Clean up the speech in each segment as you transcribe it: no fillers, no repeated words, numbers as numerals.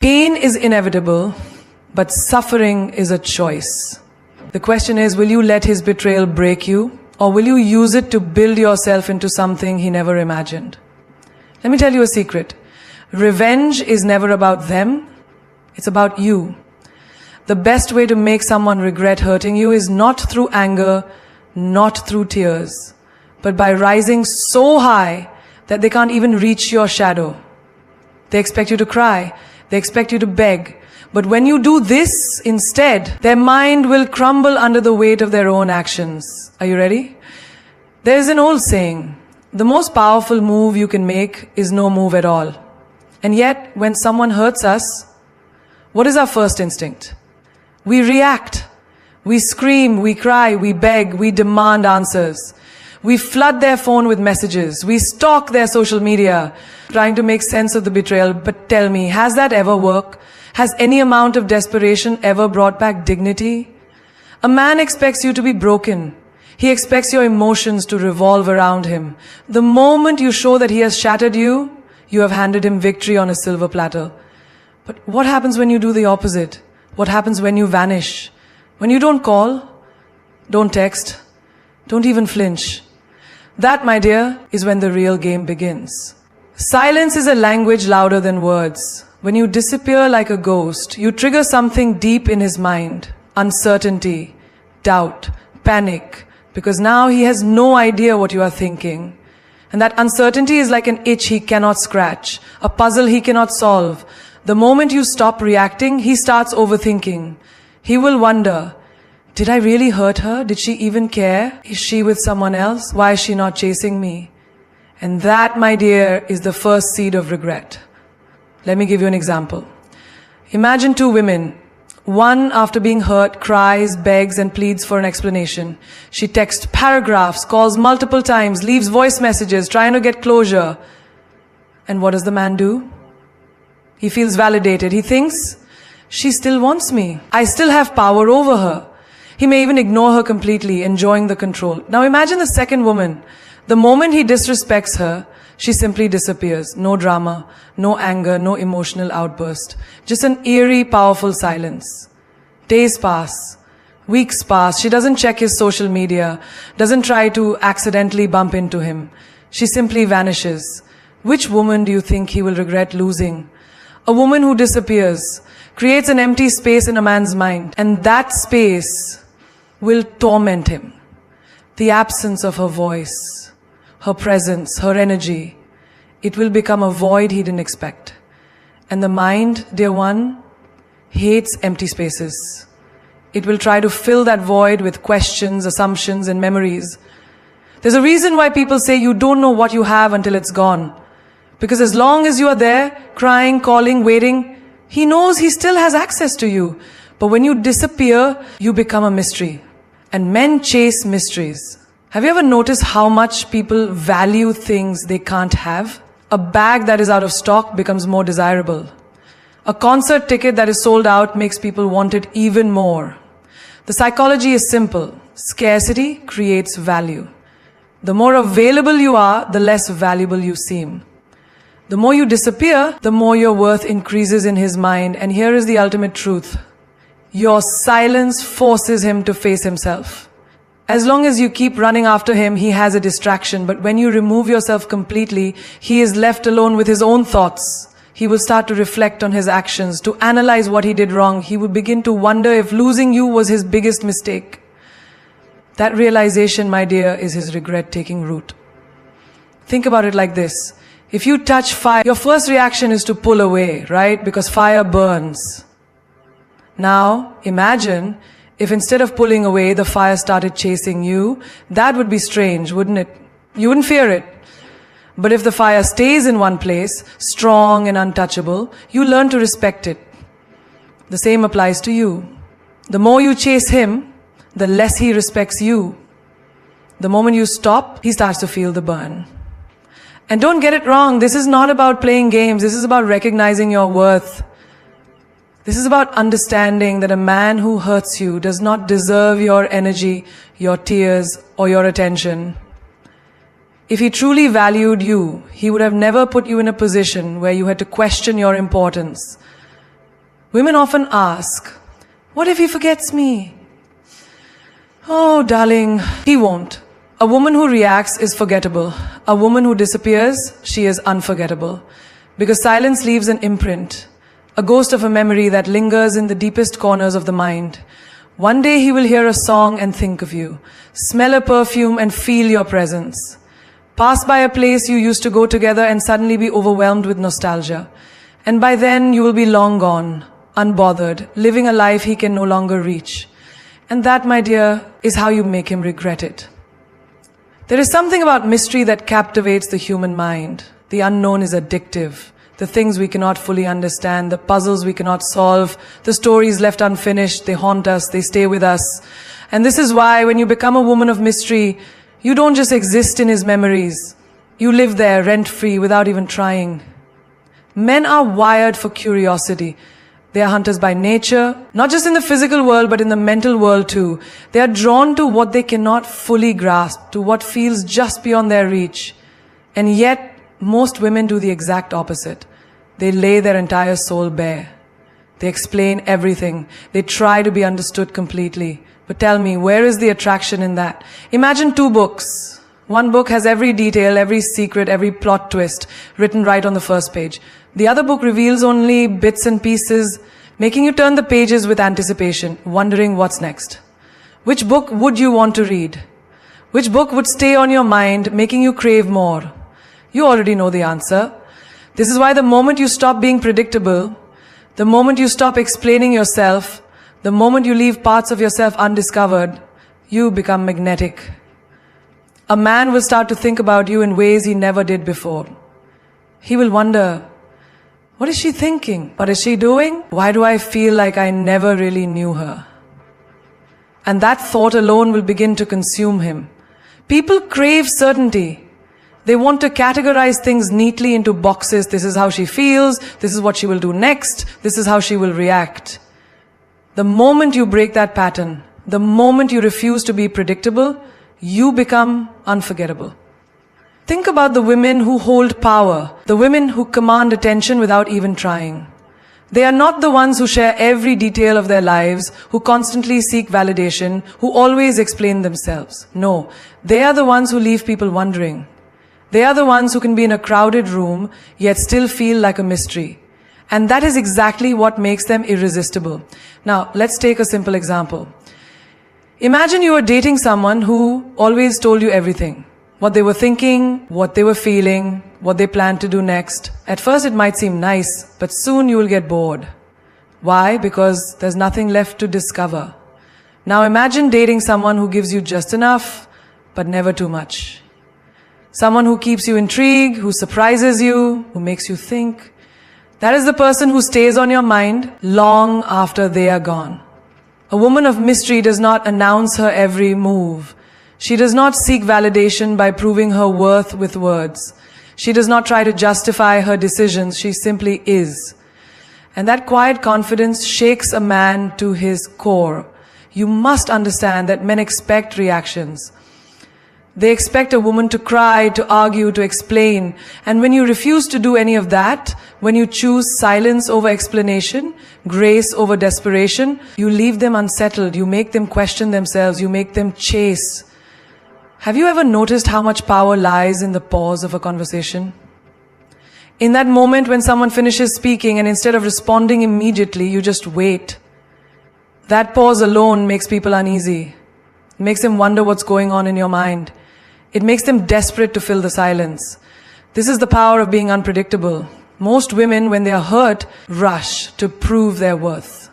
Pain is inevitable, but suffering is a choice. The question is, will you let his betrayal break you, or will you use it to build yourself into something he never imagined? Let me tell you a secret. Revenge is never about them, it's about you. The best way to make someone regret hurting you is not through anger, not through tears, but by rising so high that they can't even reach your shadow. They expect you to cry. They expect you to beg. But when you do this instead, their mind will crumble under the weight of their own actions. Are you ready? There's an old saying, the most powerful move you can make is no move at all. And yet, when someone hurts us, what is our first instinct? We react. We scream, we cry, we beg, we demand answers. We flood their phone with messages. We stalk their social media, trying to make sense of the betrayal. But tell me, has that ever worked? Has any amount of desperation ever brought back dignity? A man expects you to be broken. He expects your emotions to revolve around him. The moment you show that he has shattered you, you have handed him victory on a silver platter. But what happens when you do the opposite? What happens when you vanish? When you don't call, don't text, don't even flinch. That, my dear, is when the real game begins. Silence is a language louder than words. When you disappear like a ghost, you trigger something deep in his mind. Uncertainty, doubt, panic, because now he has no idea what you are thinking. And that uncertainty is like an itch he cannot scratch, a puzzle he cannot solve. The moment you stop reacting, he starts overthinking. He will wonder, did I really hurt her? Did she even care? Is she with someone else? Why is she not chasing me? And that, my dear, is the first seed of regret. Let me give you an example. Imagine two women. One, after being hurt, cries, begs, and pleads for an explanation. She texts paragraphs, calls multiple times, leaves voice messages, trying to get closure. And what does the man do? He feels validated. He thinks, she still wants me. I still have power over her. He may even ignore her completely, enjoying the control. Now imagine the second woman. The moment he disrespects her, she simply disappears. No drama, no anger, no emotional outburst. Just an eerie, powerful silence. Days pass. Weeks pass. She doesn't check his social media, doesn't try to accidentally bump into him. She simply vanishes. Which woman do you think he will regret losing? A woman who disappears, creates an empty space in a man's mind, and that space will torment him. The absence of her voice, her presence, her energy, it will become a void he didn't expect. And the mind, dear one, hates empty spaces. It will try to fill that void with questions, assumptions, and memories. There's a reason why people say you don't know what you have until it's gone. Because as long as you are there, crying, calling, waiting, he knows he still has access to you. But when you disappear, you become a mystery. And men chase mysteries. Have you ever noticed how much people value things they can't have? A bag that is out of stock becomes more desirable. A concert ticket that is sold out makes people want it even more. The psychology is simple. Scarcity creates value. The more available you are, the less valuable you seem. The more you disappear, the more your worth increases in his mind. And here is the ultimate truth. Your silence forces him to face himself. As long as you keep running after him, he has a distraction. But when you remove yourself completely, he is left alone with his own thoughts. He will start to reflect on his actions, to analyze what he did wrong. He will begin to wonder if losing you was his biggest mistake. That realization, my dear, is his regret taking root. Think about it like this. If you touch fire, your first reaction is to pull away, right? Because fire burns. Now, imagine if instead of pulling away, the fire started chasing you. That would be strange, wouldn't it? You wouldn't fear it. But if the fire stays in one place, strong and untouchable, you learn to respect it. The same applies to you. The more you chase him, the less he respects you. The moment you stop, he starts to feel the burn. And don't get it wrong, this is not about playing games. This is about recognizing your worth. This is about understanding that a man who hurts you does not deserve your energy, your tears, or your attention. If he truly valued you, he would have never put you in a position where you had to question your importance. Women often ask, what if he forgets me? Oh, darling, he won't. A woman who reacts is forgettable. A woman who disappears, she is unforgettable. Because silence leaves an imprint, a ghost of a memory that lingers in the deepest corners of the mind. One day he will hear a song and think of you, smell a perfume and feel your presence. Pass by a place you used to go together and suddenly be overwhelmed with nostalgia. And by then you will be long gone, unbothered, living a life he can no longer reach. And that, my dear, is how you make him regret it. There is something about mystery that captivates the human mind. The unknown is addictive. The things we cannot fully understand, the puzzles we cannot solve, the stories left unfinished, they haunt us, they stay with us. And this is why when you become a woman of mystery, you don't just exist in his memories. You live there rent-free without even trying. Men are wired for curiosity. They are hunters by nature, not just in the physical world, but in the mental world too. They are drawn to what they cannot fully grasp, to what feels just beyond their reach. And yet, most women do the exact opposite. They lay their entire soul bare. They explain everything. They try to be understood completely. But tell me, where is the attraction in that? Imagine two books. One book has every detail, every secret, every plot twist written right on the first page. The other book reveals only bits and pieces, making you turn the pages with anticipation, wondering what's next. Which book would you want to read? Which book would stay on your mind, making you crave more? You already know the answer. This is why the moment you stop being predictable, the moment you stop explaining yourself, the moment you leave parts of yourself undiscovered, you become magnetic. A man will start to think about you in ways he never did before. He will wonder, what is she thinking? What is she doing? Why do I feel like I never really knew her? And that thought alone will begin to consume him. People crave certainty. They want to categorize things neatly into boxes. This is how she feels. This is what she will do next. This is how she will react. The moment you break that pattern, the moment you refuse to be predictable, you become unforgettable. Think about the women who hold power, the women who command attention without even trying. They are not the ones who share every detail of their lives, who constantly seek validation, who always explain themselves. No, they are the ones who leave people wondering. They are the ones who can be in a crowded room, yet still feel like a mystery. And that is exactly what makes them irresistible. Now, let's take a simple example. Imagine you were dating someone who always told you everything. What they were thinking, what they were feeling, what they planned to do next. At first it might seem nice, but soon you will get bored. Why? Because there's nothing left to discover. Now imagine dating someone who gives you just enough, but never too much. Someone who keeps you intrigued, who surprises you, who makes you think. That is the person who stays on your mind long after they are gone. A woman of mystery does not announce her every move. She does not seek validation by proving her worth with words. She does not try to justify her decisions. She simply is. And that quiet confidence shakes a man to his core. You must understand that men expect reactions. They expect a woman to cry, to argue, to explain. And when you refuse to do any of that, when you choose silence over explanation, grace over desperation, you leave them unsettled. You make them question themselves. You make them chase. Have you ever noticed how much power lies in the pause of a conversation? In that moment when someone finishes speaking and instead of responding immediately, you just wait. That pause alone makes people uneasy. It makes them wonder what's going on in your mind. It makes them desperate to fill the silence. This is the power of being unpredictable. Most women, when they are hurt, rush to prove their worth.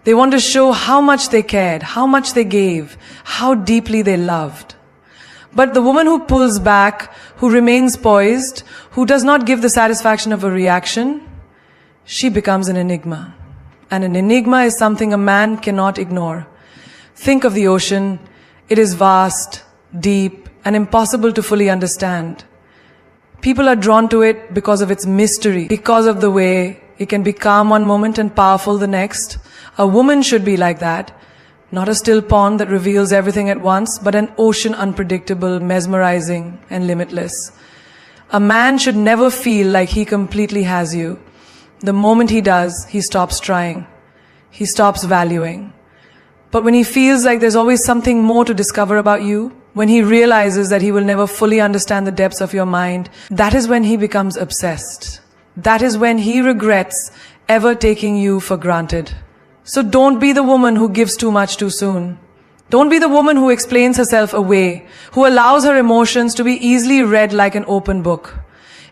They want to show how much they cared, how much they gave, how deeply they loved. But the woman who pulls back, who remains poised, who does not give the satisfaction of a reaction, she becomes an enigma. And an enigma is something a man cannot ignore. Think of the ocean. It is vast, deep, and impossible to fully understand. People are drawn to it because of its mystery, because of the way it can be calm one moment and powerful the next. A woman should be like that. Not a still pond that reveals everything at once, but an ocean unpredictable, mesmerizing, and limitless. A man should never feel like he completely has you. The moment he does, he stops trying. He stops valuing. But when he feels like there's always something more to discover about you, when he realizes that he will never fully understand the depths of your mind, that is when he becomes obsessed. That is when he regrets ever taking you for granted. So don't be the woman who gives too much too soon. Don't be the woman who explains herself away, who allows her emotions to be easily read like an open book.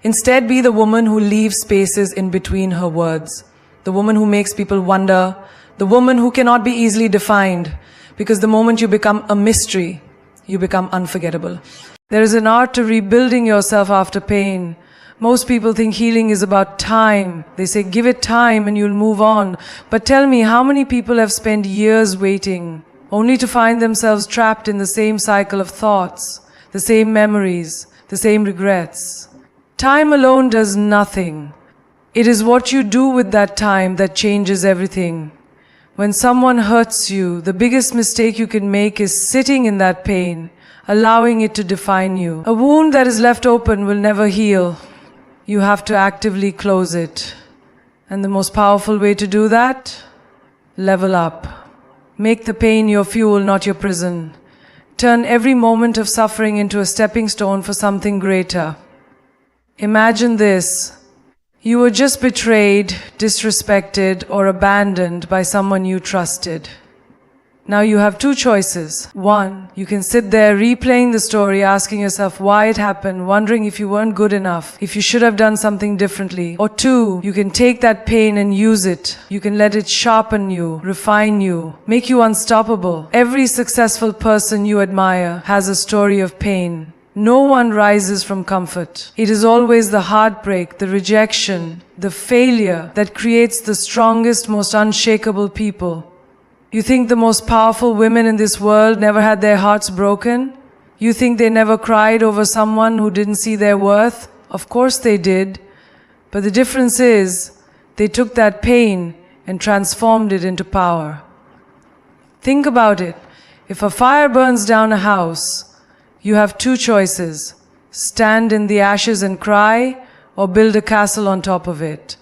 Instead, be the woman who leaves spaces in between her words. The woman who makes people wonder. The woman who cannot be easily defined. Because the moment you become a mystery, you become unforgettable. There is an art to rebuilding yourself after pain. Most people think healing is about time. They say, give it time and you'll move on. But tell me, how many people have spent years waiting, only to find themselves trapped in the same cycle of thoughts, the same memories, the same regrets? Time alone does nothing. It is what you do with that time that changes everything. When someone hurts you, the biggest mistake you can make is sitting in that pain, allowing it to define you. A wound that is left open will never heal. You have to actively close it. And the most powerful way to do that? Level up. Make the pain your fuel, not your prison. Turn every moment of suffering into a stepping stone for something greater. Imagine this. You were just betrayed, disrespected, or abandoned by someone you trusted. Now you have two choices. One, you can sit there replaying the story, asking yourself why it happened, wondering if you weren't good enough, if you should have done something differently. Or two, you can take that pain and use it. You can let it sharpen you, refine you, make you unstoppable. Every successful person you admire has a story of pain. No one rises from comfort. It is always the heartbreak, the rejection, the failure that creates the strongest, most unshakable people. You think the most powerful women in this world never had their hearts broken? You think they never cried over someone who didn't see their worth? Of course they did. But the difference is, they took that pain and transformed it into power. Think about it. If a fire burns down a house, you have two choices: stand in the ashes and cry, or build a castle on top of it.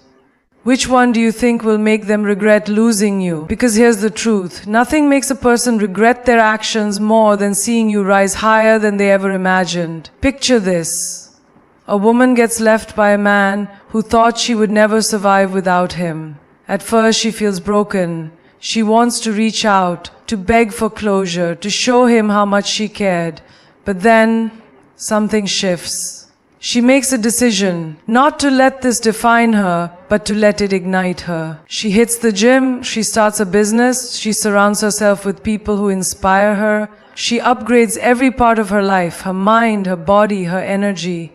Which one do you think will make them regret losing you? Because here's the truth. Nothing makes a person regret their actions more than seeing you rise higher than they ever imagined. Picture this. A woman gets left by a man who thought she would never survive without him. At first she feels broken. She wants to reach out, to beg for closure, to show him how much she cared. But then something shifts. She makes a decision not to let this define her, but to let it ignite her. She hits the gym, she starts a business, she surrounds herself with people who inspire her. She upgrades every part of her life, her mind, her body, her energy.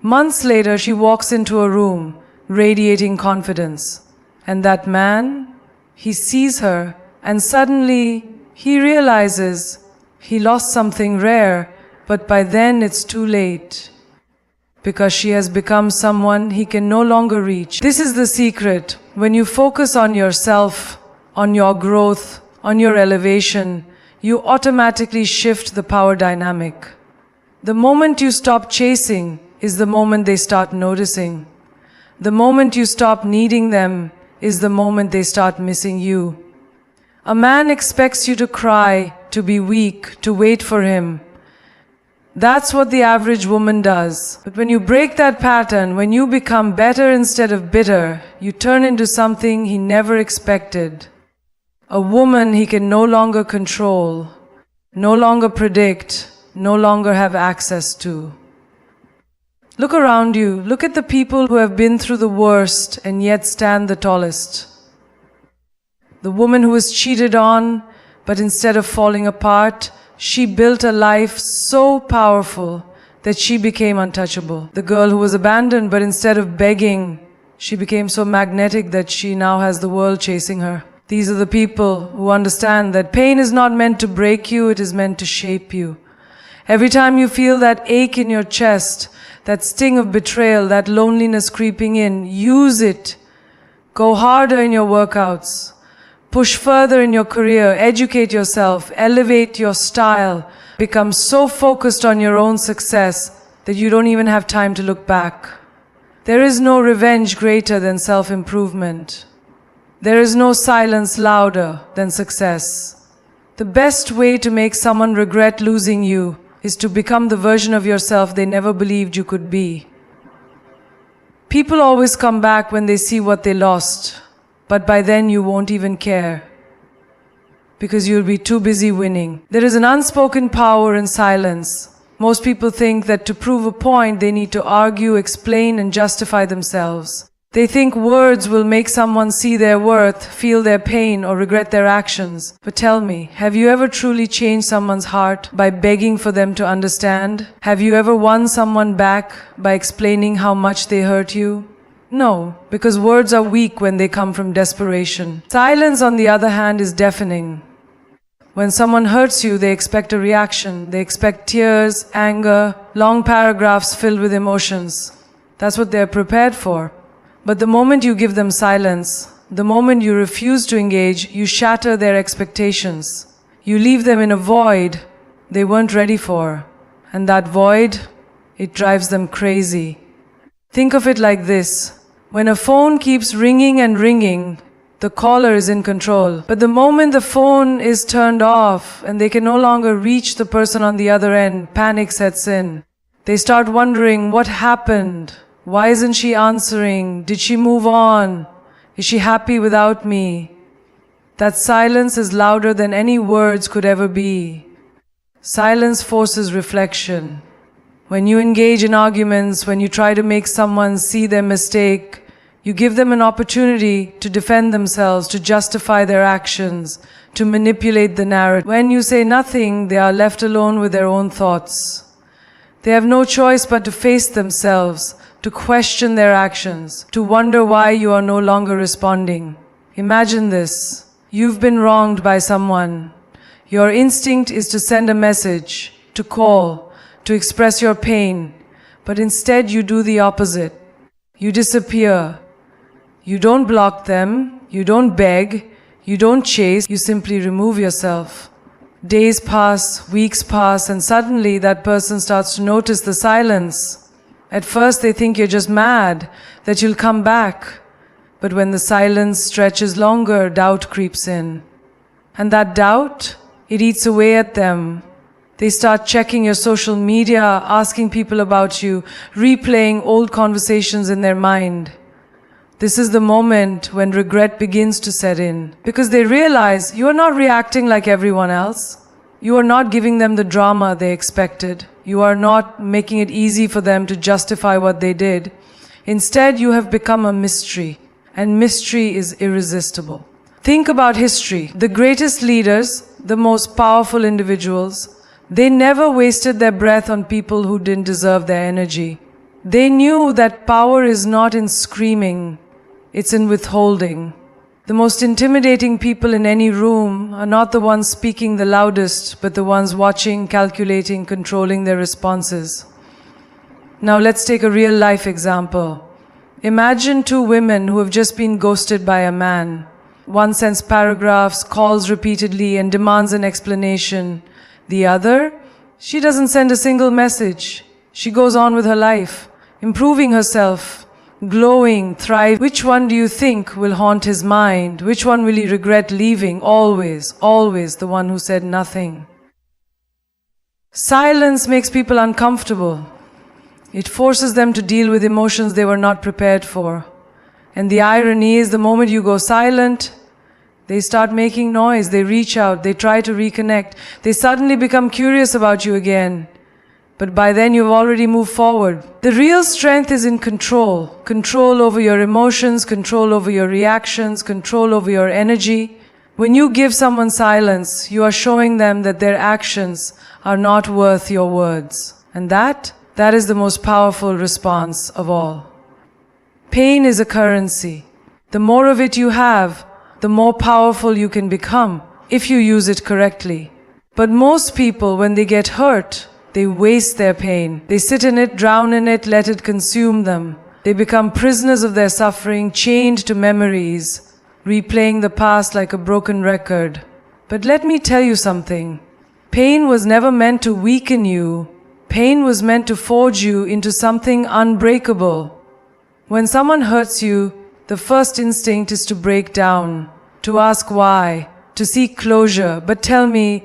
Months later, she walks into a room, radiating confidence. And that man, he sees her, and suddenly he realizes he lost something rare, but by then it's too late. Because she has become someone he can no longer reach. This is the secret. When you focus on yourself, on your growth, on your elevation, you automatically shift the power dynamic. The moment you stop chasing is the moment they start noticing. The moment you stop needing them is the moment they start missing you. A man expects you to cry, to be weak, to wait for him. That's what the average woman does. But when you break that pattern, when you become better instead of bitter, you turn into something he never expected. A woman he can no longer control, no longer predict, no longer have access to. Look around you. Look at the people who have been through the worst and yet stand the tallest. The woman who was cheated on, but instead of falling apart, she built a life so powerful that she became untouchable. The girl who was abandoned, but instead of begging, she became so magnetic that she now has the world chasing her. These are the people who understand that pain is not meant to break you, it is meant to shape you. Every time you feel that ache in your chest, that sting of betrayal, that loneliness creeping in, use it. Go harder in your workouts. Push further in your career, educate yourself, elevate your style, become so focused on your own success that you don't even have time to look back. There is no revenge greater than self-improvement. There is no silence louder than success. The best way to make someone regret losing you is to become the version of yourself they never believed you could be. People always come back when they see what they lost, but by then you won't even care, because you'll be too busy winning. There is an unspoken power in silence. Most people think that to prove a point, they need to argue, explain, and justify themselves. They think words will make someone see their worth, feel their pain, or regret their actions. But tell me, have you ever truly changed someone's heart by begging for them to understand? Have you ever won someone back by explaining how much they hurt you? No, because words are weak when they come from desperation. Silence, on the other hand, is deafening. When someone hurts you, they expect a reaction. They expect tears, anger, long paragraphs filled with emotions. That's what they're prepared for. But the moment you give them silence, the moment you refuse to engage, you shatter their expectations. You leave them in a void they weren't ready for. And that void, it drives them crazy. Think of it like this. When a phone keeps ringing and ringing, the caller is in control. But the moment the phone is turned off and they can no longer reach the person on the other end, panic sets in. They start wondering, what happened? Why isn't she answering? Did she move on? Is she happy without me? That silence is louder than any words could ever be. Silence forces reflection. When you engage in arguments, when you try to make someone see their mistake, you give them an opportunity to defend themselves, to justify their actions, to manipulate the narrative. When you say nothing, they are left alone with their own thoughts. They have no choice but to face themselves, to question their actions, to wonder why you are no longer responding. Imagine this. You've been wronged by someone. Your instinct is to send a message, to call, to express your pain, but instead you do the opposite. You disappear. You don't block them, you don't beg, you don't chase, you simply remove yourself. Days pass, weeks pass, and suddenly that person starts to notice the silence. At first they think you're just mad, that you'll come back. But when the silence stretches longer, doubt creeps in. And that doubt, it eats away at them. They start checking your social media, asking people about you, replaying old conversations in their mind. This is the moment when regret begins to set in, because they realize you are not reacting like everyone else. You are not giving them the drama they expected. You are not making it easy for them to justify what they did. Instead, you have become a mystery, and mystery is irresistible. Think about history. The greatest leaders, the most powerful individuals, they never wasted their breath on people who didn't deserve their energy. They knew that power is not in screaming, it's in withholding. The most intimidating people in any room are not the ones speaking the loudest, but the ones watching, calculating, controlling their responses. Now let's take a real-life example. Imagine two women who have just been ghosted by a man. One sends paragraphs, calls repeatedly, and demands an explanation. The other, she doesn't send a single message. She goes on with her life, improving herself, glowing, thriving. Which one do you think will haunt his mind? Which one will he regret leaving? Always, always the one who said nothing. Silence makes people uncomfortable. It forces them to deal with emotions they were not prepared for. And the irony is, the moment you go silent, they start making noise, they reach out, they try to reconnect, they suddenly become curious about you again. But by then you've already moved forward. The real strength is in control. Control over your emotions, control over your reactions, control over your energy. When you give someone silence, you are showing them that their actions are not worth your words. And that is the most powerful response of all. Pain is a currency. The more of it you have, the more powerful you can become if you use it correctly. But most people, when they get hurt, they waste their pain. They sit in it, drown in it, let it consume them. They become prisoners of their suffering, chained to memories, replaying the past like a broken record. But let me tell you something. Pain was never meant to weaken you. Pain was meant to forge you into something unbreakable. When someone hurts you, the first instinct is to break down, to ask why, to seek closure. But tell me,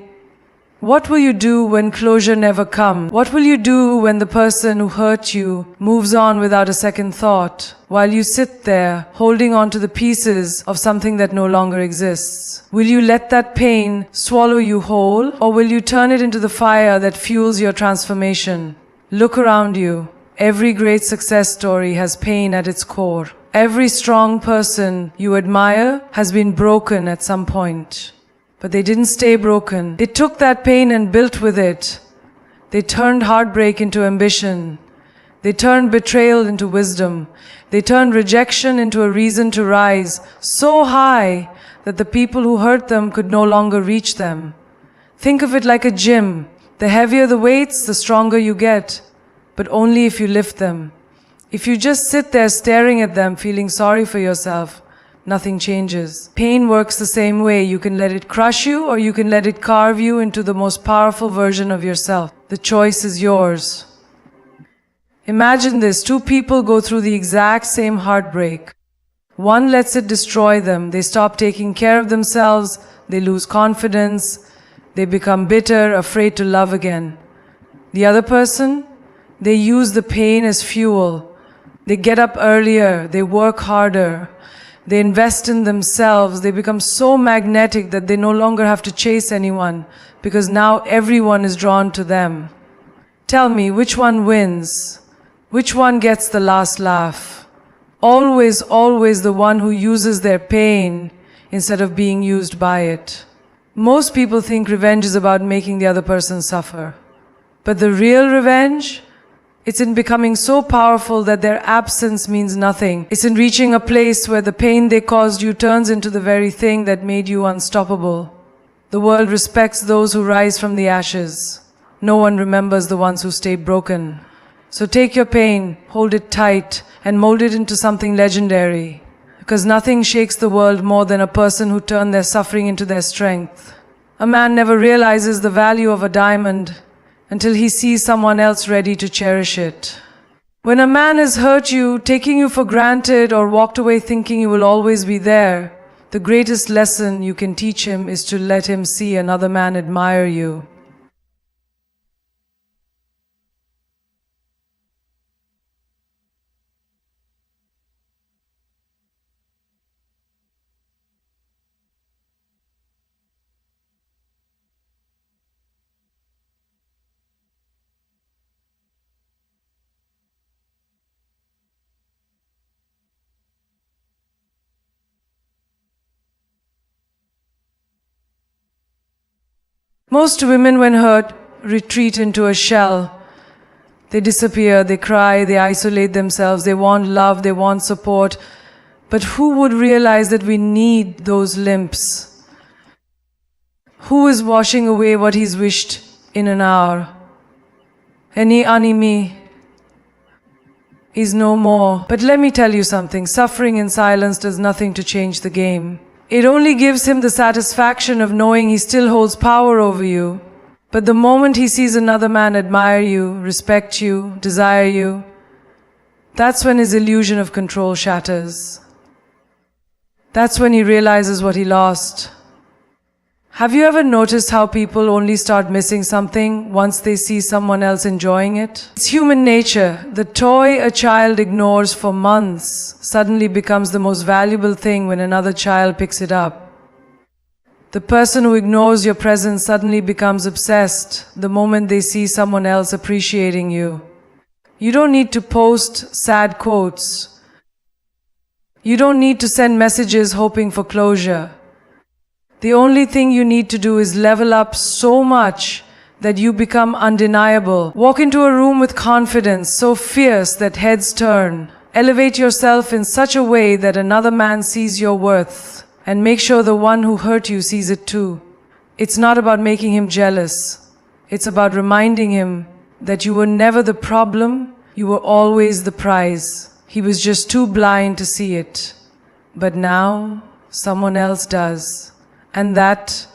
what will you do when closure never comes? What will you do when the person who hurt you moves on without a second thought, while you sit there holding on to the pieces of something that no longer exists? Will you let that pain swallow you whole, or will you turn it into the fire that fuels your transformation? Look around you. Every great success story has pain at its core. Every strong person you admire has been broken at some point. But they didn't stay broken. They took that pain and built with it. They turned heartbreak into ambition. They turned betrayal into wisdom. They turned rejection into a reason to rise so high that the people who hurt them could no longer reach them. Think of it like a gym. The heavier the weights, the stronger you get, but only if you lift them. If you just sit there staring at them, feeling sorry for yourself, nothing changes. Pain works the same way. You can let it crush you, or you can let it carve you into the most powerful version of yourself. The choice is yours. Imagine this. Two people go through the exact same heartbreak. One lets it destroy them. They stop taking care of themselves. They lose confidence. They become bitter, afraid to love again. The other person, they use the pain as fuel. They get up earlier. They work harder. They invest in themselves. They become so magnetic that they no longer have to chase anyone, because now everyone is drawn to them. Tell me, which one wins? Which one gets the last laugh? Always, always the one who uses their pain instead of being used by it. Most people think revenge is about making the other person suffer. But the real revenge, it's in becoming so powerful that their absence means nothing. It's in reaching a place where the pain they caused you turns into the very thing that made you unstoppable. The world respects those who rise from the ashes. No one remembers the ones who stay broken. So take your pain, hold it tight, and mold it into something legendary. Because nothing shakes the world more than a person who turned their suffering into their strength. A man never realizes the value of a diamond until he sees someone else ready to cherish it. When a man has hurt you, taking you for granted, or walked away thinking you will always be there, the greatest lesson you can teach him is to let him see another man admire you. Most women, when hurt, retreat into a shell. They disappear, they cry, they isolate themselves, they want love, they want support. But who would realize that we need those limps? Who is washing away what he's wished in an hour? Any enemy is no more. But let me tell you something, suffering in silence does nothing to change the game. It only gives him the satisfaction of knowing he still holds power over you. But the moment he sees another man admire you, respect you, desire you, that's when his illusion of control shatters. That's when he realizes what he lost. Have you ever noticed how people only start missing something once they see someone else enjoying it? It's human nature. The toy a child ignores for months suddenly becomes the most valuable thing when another child picks it up. The person who ignores your presence suddenly becomes obsessed the moment they see someone else appreciating you. You don't need to post sad quotes. You don't need to send messages hoping for closure. The only thing you need to do is level up so much that you become undeniable. Walk into a room with confidence so fierce that heads turn. Elevate yourself in such a way that another man sees your worth, and make sure the one who hurt you sees it too. It's not about making him jealous. It's about reminding him that you were never the problem, you were always the prize. He was just too blind to see it. But now, someone else does. And that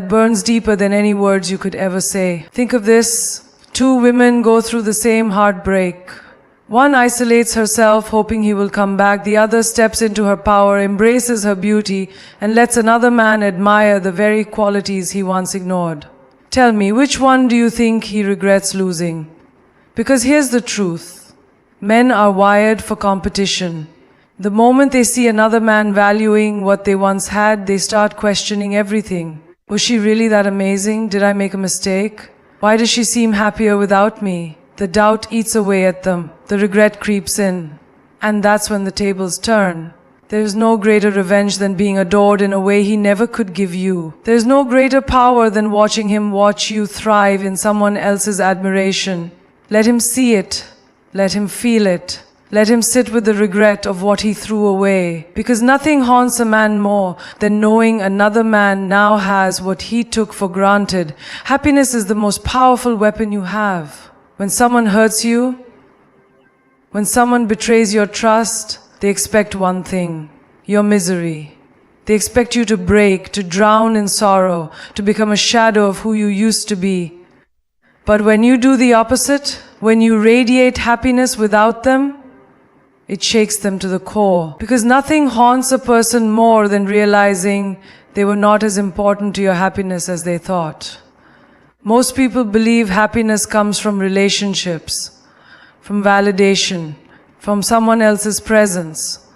burns deeper than any words you could ever say. Think of this. Two women go through the same heartbreak. One isolates herself, hoping he will come back. The other steps into her power, embraces her beauty, and lets another man admire the very qualities he once ignored. Tell me, which one do you think he regrets losing? Because here's the truth. Men are wired for competition. The moment they see another man valuing what they once had, they start questioning everything. Was she really that amazing? Did I make a mistake? Why does she seem happier without me? The doubt eats away at them. The regret creeps in. And that's when the tables turn. There is no greater revenge than being adored in a way he never could give you. There is no greater power than watching him watch you thrive in someone else's admiration. Let him see it. Let him feel it. Let him sit with the regret of what he threw away. Because nothing haunts a man more than knowing another man now has what he took for granted. Happiness is the most powerful weapon you have. When someone hurts you, when someone betrays your trust, they expect one thing: your misery. They expect you to break, to drown in sorrow, to become a shadow of who you used to be. But when you do the opposite, when you radiate happiness without them, it shakes them to the core. Because nothing haunts a person more than realizing they were not as important to your happiness as they thought. Most people believe happiness comes from relationships, from validation, from someone else's presence.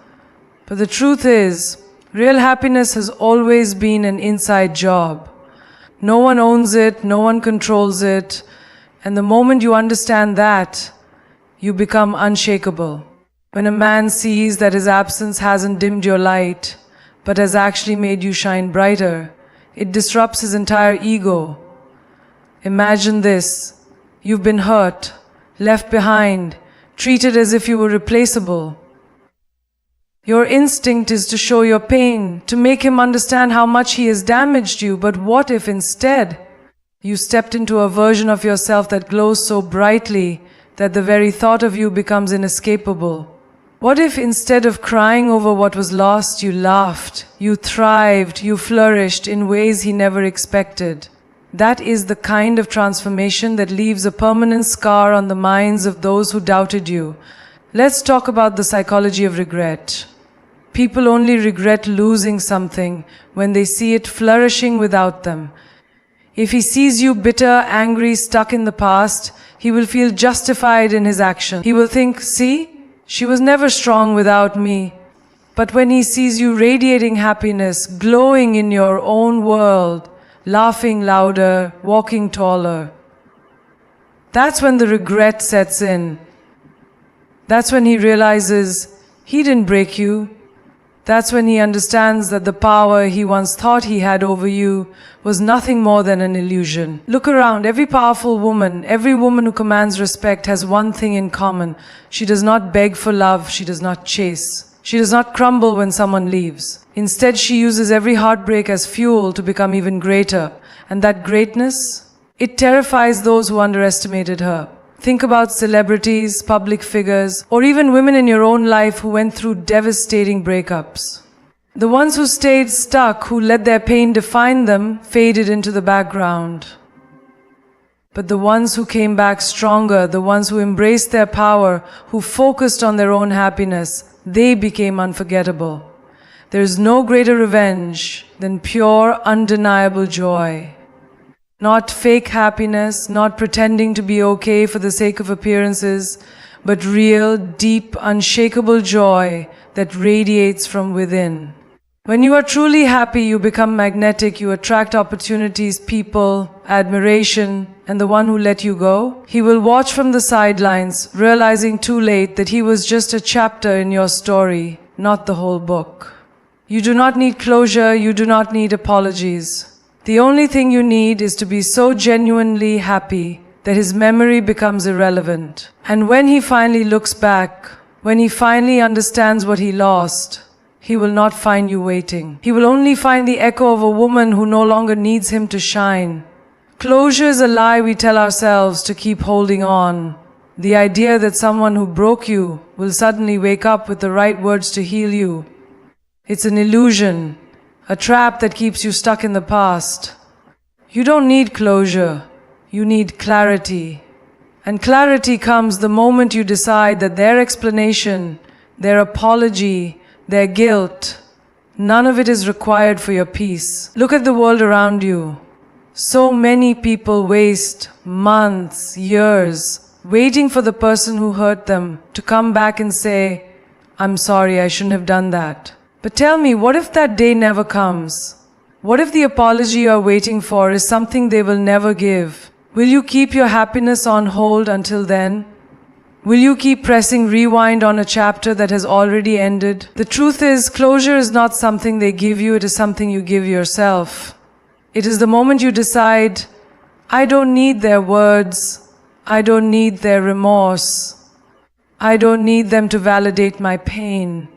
But the truth is, real happiness has always been an inside job. No one owns it, no one controls it, and the moment you understand that, you become unshakable. When a man sees that his absence hasn't dimmed your light, but has actually made you shine brighter, it disrupts his entire ego. Imagine this: you've been hurt, left behind, treated as if you were replaceable. Your instinct is to show your pain, to make him understand how much he has damaged you. But what if instead you stepped into a version of yourself that glows so brightly that the very thought of you becomes inescapable? What if instead of crying over what was lost, you laughed, you thrived, you flourished in ways he never expected? That is the kind of transformation that leaves a permanent scar on the minds of those who doubted you. Let's talk about the psychology of regret. People only regret losing something when they see it flourishing without them. If he sees you bitter, angry, stuck in the past, he will feel justified in his action. He will think, see, she was never strong without me. But when he sees you radiating happiness, glowing in your own world, laughing louder, walking taller, that's when the regret sets in. That's when he realizes he didn't break you. That's when he understands that the power he once thought he had over you was nothing more than an illusion. Look around. Every powerful woman, every woman who commands respect has one thing in common. She does not beg for love. She does not chase. She does not crumble when someone leaves. Instead, she uses every heartbreak as fuel to become even greater. And that greatness, it terrifies those who underestimated her. Think about celebrities, public figures, or even women in your own life who went through devastating breakups. The ones who stayed stuck, who let their pain define them, faded into the background. But the ones who came back stronger, the ones who embraced their power, who focused on their own happiness, they became unforgettable. There is no greater revenge than pure, undeniable joy. Not fake happiness, not pretending to be okay for the sake of appearances, but real, deep, unshakable joy that radiates from within. When you are truly happy, you become magnetic, you attract opportunities, people, admiration, and the one who let you go, he will watch from the sidelines, realizing too late that he was just a chapter in your story, not the whole book. You do not need closure, you do not need apologies. The only thing you need is to be so genuinely happy that his memory becomes irrelevant. And when he finally looks back, when he finally understands what he lost, he will not find you waiting. He will only find the echo of a woman who no longer needs him to shine. Closure is a lie we tell ourselves to keep holding on. The idea that someone who broke you will suddenly wake up with the right words to heal you. It's an illusion, a trap that keeps you stuck in the past. You don't need closure. You need clarity. And clarity comes the moment you decide that their explanation, their apology, their guilt, none of it is required for your peace. Look at the world around you. So many people waste months, years, waiting for the person who hurt them to come back and say, "I'm sorry, I shouldn't have done that." But tell me, what if that day never comes? What if the apology you are waiting for is something they will never give? Will you keep your happiness on hold until then? Will you keep pressing rewind on a chapter that has already ended? The truth is, closure is not something they give you, it is something you give yourself. It is the moment you decide, I don't need their words, I don't need their remorse, I don't need them to validate my pain.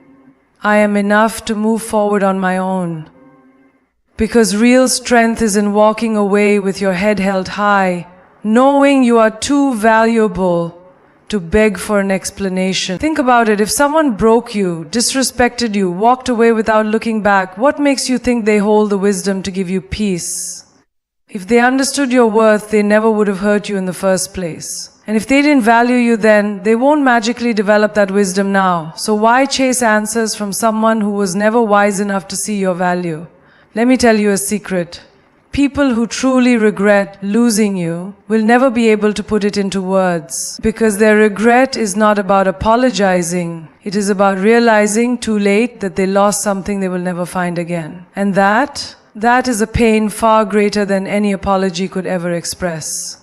I am enough to move forward on my own. Because real strength is in walking away with your head held high, knowing you are too valuable to beg for an explanation. Think about it. If someone broke you, disrespected you, walked away without looking back, what makes you think they hold the wisdom to give you peace? If they understood your worth, they never would have hurt you in the first place. And if they didn't value you then, they won't magically develop that wisdom now. So why chase answers from someone who was never wise enough to see your value? Let me tell you a secret. People who truly regret losing you will never be able to put it into words, because their regret is not about apologizing. It is about realizing too late that they lost something they will never find again. And that is a pain far greater than any apology could ever express.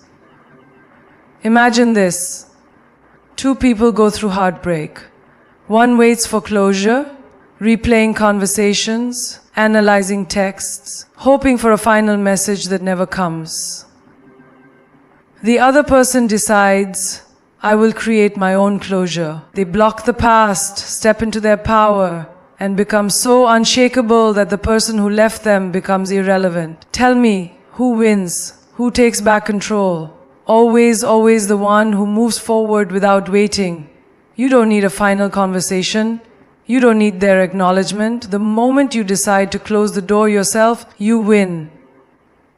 Imagine this. Two people go through heartbreak. One waits for closure, replaying conversations, analyzing texts, hoping for a final message that never comes. The other person decides, I will create my own closure. They block the past, step into their power, and become so unshakable that the person who left them becomes irrelevant. Tell me, who wins? Who takes back control? Always the one who moves forward without waiting. You don't need a final conversation. You don't need their acknowledgement. The moment you decide to close the door yourself, you win.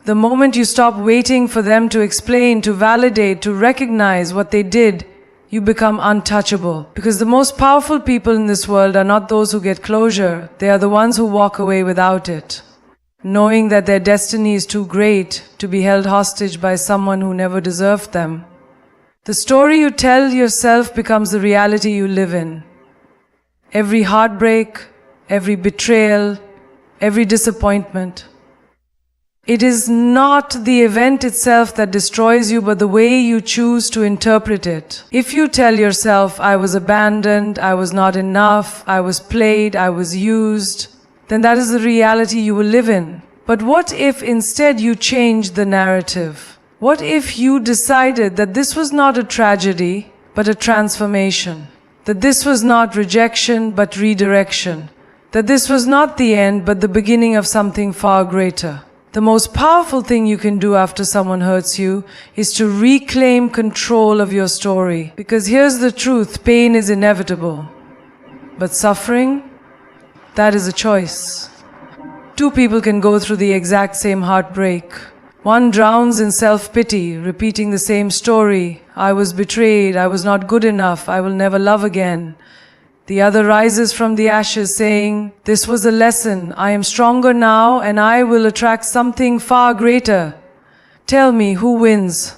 The moment you stop waiting for them to explain, to validate, to recognize what they did, you become untouchable. Because the most powerful people in this world are not those who get closure. They are the ones who walk away without it, knowing that their destiny is too great to be held hostage by someone who never deserved them. The story you tell yourself becomes the reality you live in. Every heartbreak, every betrayal, every disappointment. It is not the event itself that destroys you, but the way you choose to interpret it. If you tell yourself, I was abandoned, I was not enough, I was played, I was used, then that is the reality you will live in. But what if instead you changed the narrative? What if you decided that this was not a tragedy, but a transformation? That this was not rejection, but redirection. That this was not the end, but the beginning of something far greater. The most powerful thing you can do after someone hurts you is to reclaim control of your story. Because here's the truth, pain is inevitable. But suffering, that is a choice. Two people can go through the exact same heartbreak. One drowns in self-pity, repeating the same story. I was betrayed, I was not good enough, I will never love again. The other rises from the ashes saying, this was a lesson, I am stronger now and I will attract something far greater. Tell me, who wins?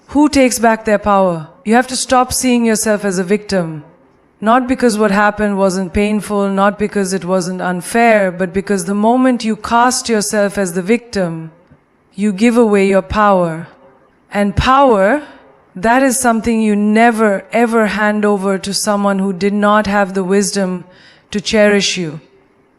Who takes back their power? You have to stop seeing yourself as a victim. Not because what happened wasn't painful, not because it wasn't unfair, but because the moment you cast yourself as the victim, you give away your power. And power, that is something you never ever hand over to someone who did not have the wisdom to cherish you.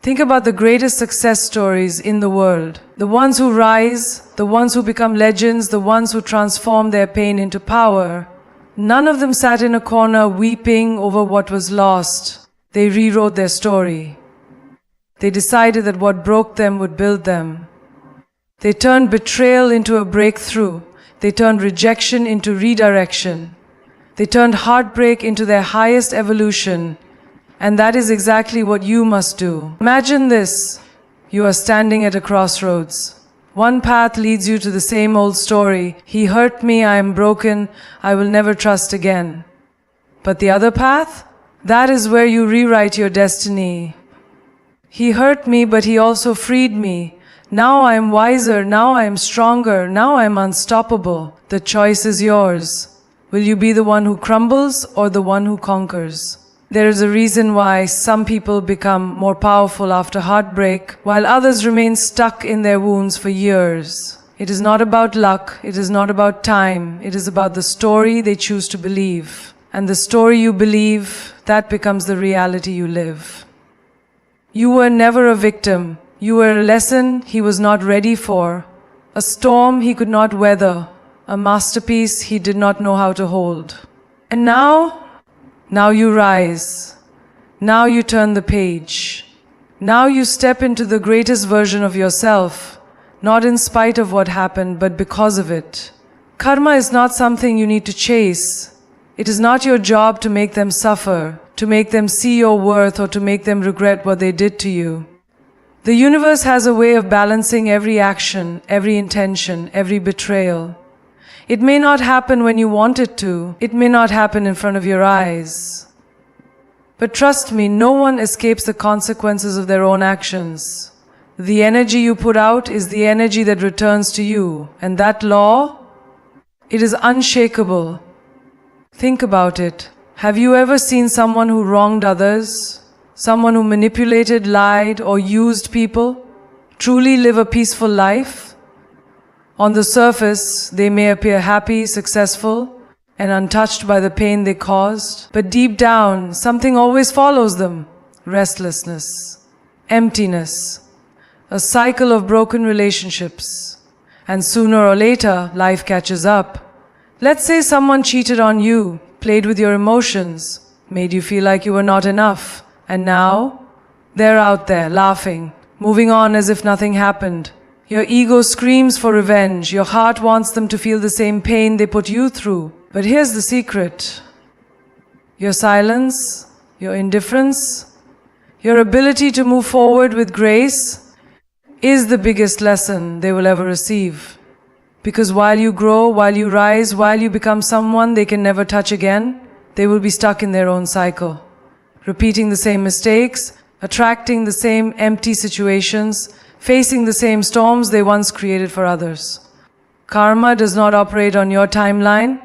Think about the greatest success stories in the world. The ones who rise, the ones who become legends, the ones who transform their pain into power. None of them sat in a corner weeping over what was lost. They rewrote their story. They decided that what broke them would build them. They turned betrayal into a breakthrough. They turned rejection into redirection. They turned heartbreak into their highest evolution. And that is exactly what you must do. Imagine this. You are standing at a crossroads. One path leads you to the same old story. He hurt me, I am broken, I will never trust again. But the other path? That is where you rewrite your destiny. He hurt me, but he also freed me. Now I am wiser, now I am stronger, now I am unstoppable. The choice is yours. Will you be the one who crumbles or the one who conquers? There is a reason why some people become more powerful after heartbreak, while others remain stuck in their wounds for years. It is not about luck, it is not about time, it is about the story they choose to believe. And the story you believe, that becomes the reality you live. You were never a victim. You were a lesson he was not ready for, a storm he could not weather, a masterpiece he did not know how to hold. And now you rise. Now you turn the page. Now you step into the greatest version of yourself, not in spite of what happened, but because of it. Karma is not something you need to chase. It is not your job to make them suffer, to make them see your worth, or to make them regret what they did to you. The universe has a way of balancing every action, every intention, every betrayal. It may not happen when you want it to. It may not happen in front of your eyes. But trust me, no one escapes the consequences of their own actions. The energy you put out is the energy that returns to you. And that law, it is unshakable. Think about it. Have you ever seen someone who wronged others? Someone who manipulated, lied, or used people truly live a peaceful life? On the surface, they may appear happy, successful, and untouched by the pain they caused, but deep down, something always follows them. Restlessness, emptiness, a cycle of broken relationships. And sooner or later, life catches up. Let's say someone cheated on you, played with your emotions, made you feel like you were not enough. And now, they're out there, laughing, moving on as if nothing happened. Your ego screams for revenge. Your heart wants them to feel the same pain they put you through. But here's the secret. Your silence, your indifference, your ability to move forward with grace is the biggest lesson they will ever receive. Because while you grow, while you rise, while you become someone they can never touch again, they will be stuck in their own cycle. Repeating the same mistakes, attracting the same empty situations, facing the same storms they once created for others. Karma does not operate on your timeline,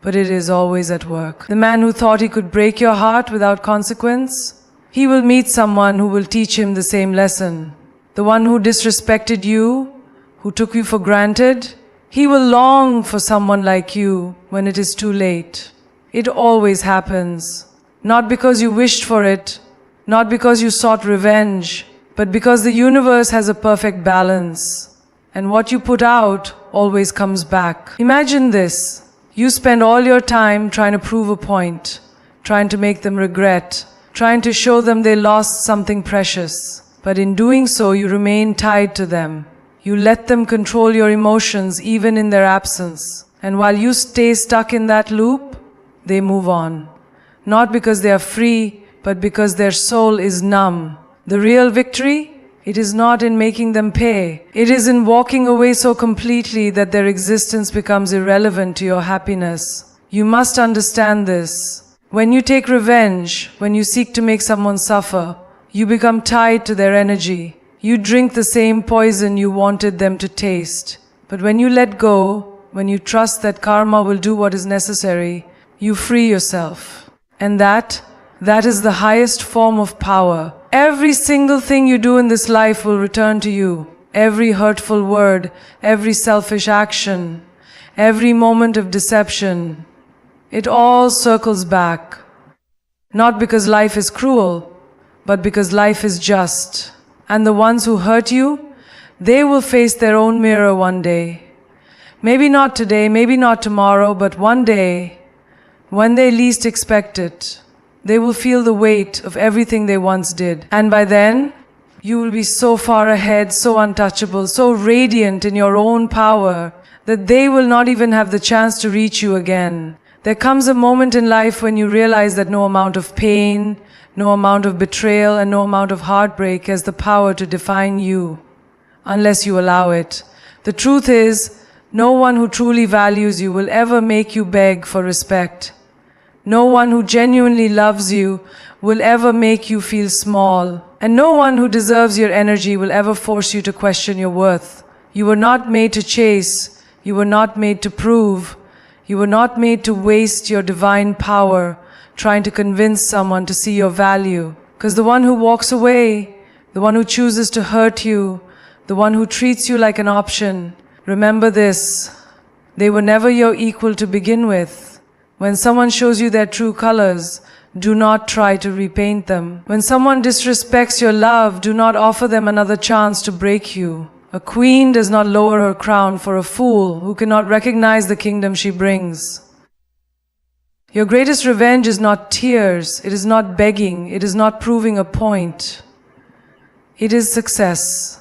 but it is always at work. The man who thought he could break your heart without consequence, he will meet someone who will teach him the same lesson. The one who disrespected you, who took you for granted, he will long for someone like you when it is too late. It always happens. Not because you wished for it, not because you sought revenge, but because the universe has a perfect balance. And what you put out always comes back. Imagine this. You spend all your time trying to prove a point, trying to make them regret, trying to show them they lost something precious. But in doing so, you remain tied to them. You let them control your emotions even in their absence. And while you stay stuck in that loop, they move on. Not because they are free, but because their soul is numb. The real victory, it is not in making them pay. It is in walking away so completely that their existence becomes irrelevant to your happiness. You must understand this. When you take revenge, when you seek to make someone suffer, you become tied to their energy. You drink the same poison you wanted them to taste. But when you let go, when you trust that karma will do what is necessary, you free yourself. And that is the highest form of power. Every single thing you do in this life will return to you. Every hurtful word, every selfish action, every moment of deception, it all circles back. Not because life is cruel, but because life is just. And the ones who hurt you, they will face their own mirror one day. Maybe not today, maybe not tomorrow, but one day, when they least expect it, they will feel the weight of everything they once did. And by then, you will be so far ahead, so untouchable, so radiant in your own power, that they will not even have the chance to reach you again. There comes a moment in life when you realize that no amount of pain, no amount of betrayal, and no amount of heartbreak has the power to define you, unless you allow it. The truth is, no one who truly values you will ever make you beg for respect. No one who genuinely loves you will ever make you feel small. And no one who deserves your energy will ever force you to question your worth. You were not made to chase. You were not made to prove. You were not made to waste your divine power trying to convince someone to see your value. Because the one who walks away, the one who chooses to hurt you, the one who treats you like an option, remember this, they were never your equal to begin with. When someone shows you their true colors, do not try to repaint them. When someone disrespects your love, do not offer them another chance to break you. A queen does not lower her crown for a fool who cannot recognize the kingdom she brings. Your greatest revenge is not tears, it is not begging, it is not proving a point. It is success.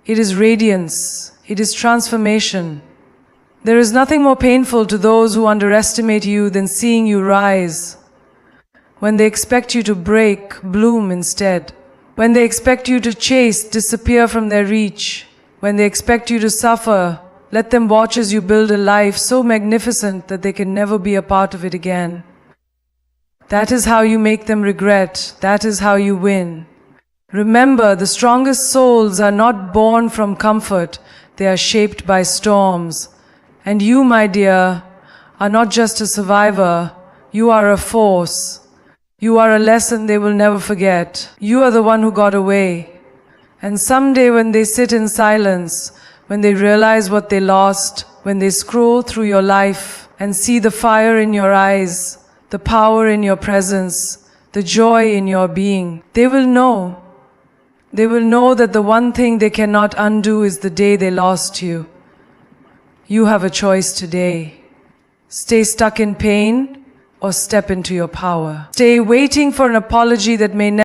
It is radiance. It is transformation. There is nothing more painful to those who underestimate you than seeing you rise. When they expect you to break, bloom instead. When they expect you to chase, disappear from their reach. When they expect you to suffer, let them watch as you build a life so magnificent that they can never be a part of it again. That is how you make them regret. That is how you win. Remember, the strongest souls are not born from comfort. They are shaped by storms. And you, my dear, are not just a survivor. You are a force. You are a lesson they will never forget. You are the one who got away. And someday when they sit in silence, when they realize what they lost, when they scroll through your life and see the fire in your eyes, the power in your presence, the joy in your being, they will know. They will know that the one thing they cannot undo is the day they lost you. You have a choice today. Stay stuck in pain or step into your power. Stay waiting for an apology that may never